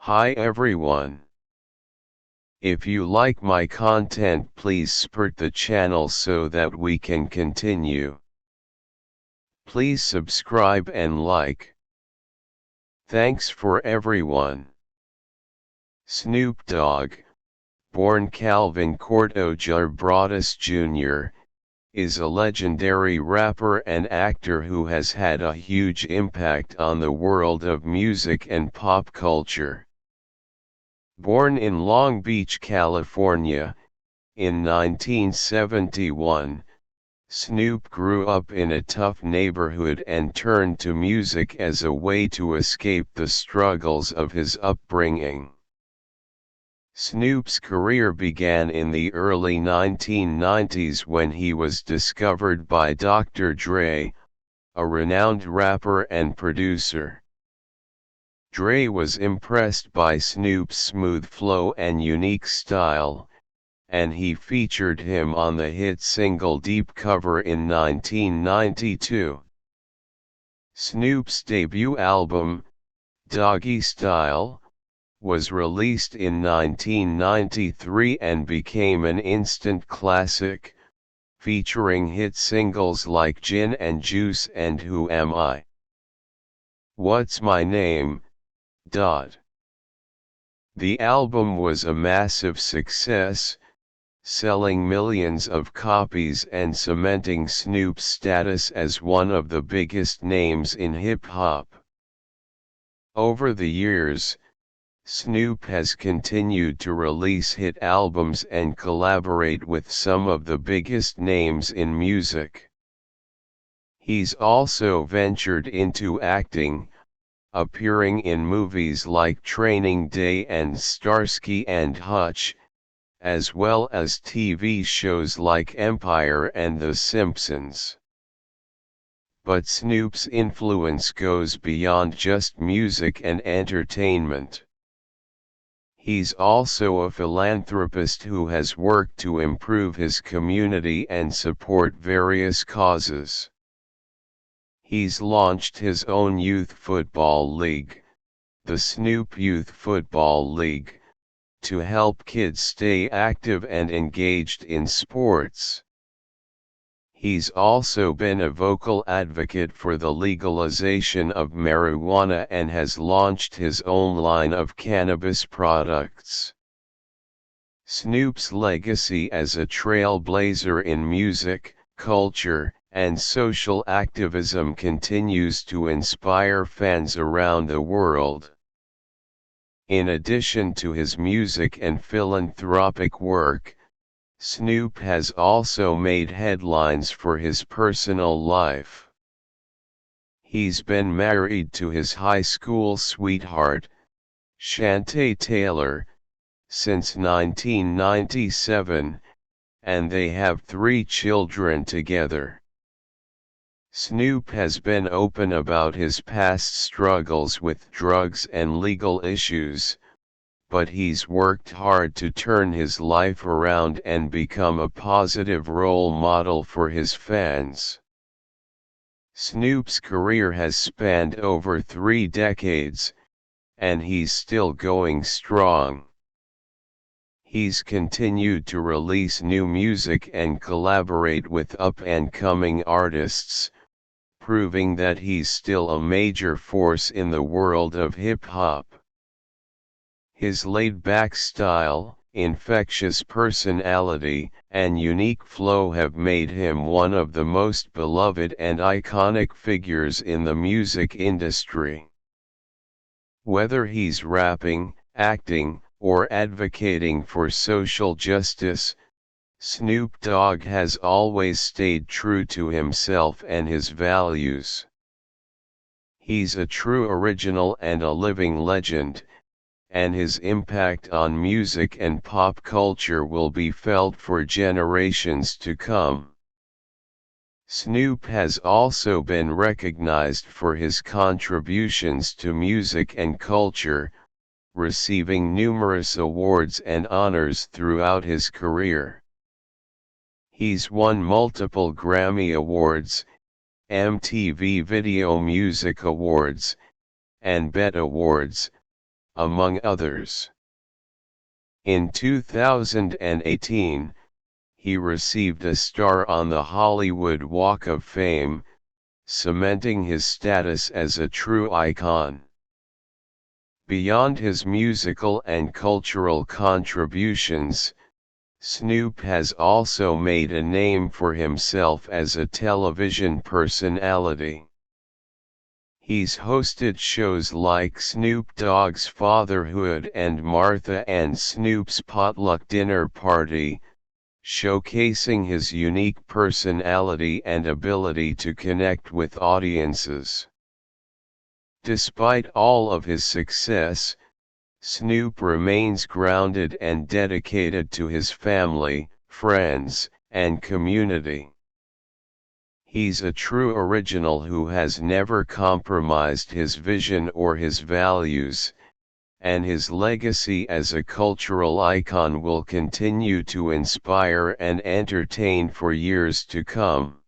Hi everyone. If you like my content, please support the channel so that we can continue. Please subscribe and like. Thanks for everyone. Snoop Dogg, born Calvin Cordoja Broadus Jr., is a legendary rapper and actor who has had a huge impact on the world of music and pop culture. Born in Long Beach, California, in 1971, Snoop grew up in a tough neighborhood and turned to music as a way to escape the struggles of his upbringing. Snoop's career began in the early 1990s when he was discovered by Dr. Dre, a renowned rapper and producer. Dre was impressed by Snoop's smooth flow and unique style, and he featured him on the hit single Deep Cover in 1992. Snoop's debut album, Doggy Style, was released in 1993 and became an instant classic, featuring hit singles like Gin and Juice and Who Am I? What's My Name? The album was a massive success, selling millions of copies and cementing Snoop's status as one of the biggest names in hip-hop. Over the years, Snoop has continued to release hit albums and collaborate with some of the biggest names in music. He's also ventured into acting, appearing in movies like Training Day and Starsky and Hutch, as well as TV shows like Empire and The Simpsons. But Snoop's influence goes beyond just music and entertainment. He's also a philanthropist who has worked to improve his community and support various causes. He's launched his own youth football league, the Snoop Youth Football League, to help kids stay active and engaged in sports. He's also been a vocal advocate for the legalization of marijuana and has launched his own line of cannabis products. Snoop's legacy as a trailblazer in music, culture, and social activism continues to inspire fans around the world. In addition to his music and philanthropic work, Snoop has also made headlines for his personal life. He's been married to his high school sweetheart, Shantae Taylor, since 1997, and they have 3 children together. Snoop has been open about his past struggles with drugs and legal issues, but he's worked hard to turn his life around and become a positive role model for his fans. Snoop's career has spanned over 3 decades, and he's still going strong. He's continued to release new music and collaborate with up-and-coming artists, proving that he's still a major force in the world of hip-hop. His laid-back style, infectious personality, and unique flow have made him one of the most beloved and iconic figures in the music industry. Whether he's rapping, acting, or advocating for social justice, Snoop Dogg has always stayed true to himself and his values. He's a true original and a living legend, and his impact on music and pop culture will be felt for generations to come. Snoop has also been recognized for his contributions to music and culture, receiving numerous awards and honors throughout his career. He's won multiple Grammy Awards, MTV Video Music Awards, and BET Awards, among others. In 2018, he received a star on the Hollywood Walk of Fame, cementing his status as a true icon. Beyond his musical and cultural contributions, Snoop has also made a name for himself as a television personality. He's hosted shows like Snoop Dogg's Fatherhood and Martha and Snoop's Potluck Dinner Party, showcasing his unique personality and ability to connect with audiences. Despite all of his success, Snoop remains grounded and dedicated to his family, friends, and community. He's a true original who has never compromised his vision or his values, and his legacy as a cultural icon will continue to inspire and entertain for years to come.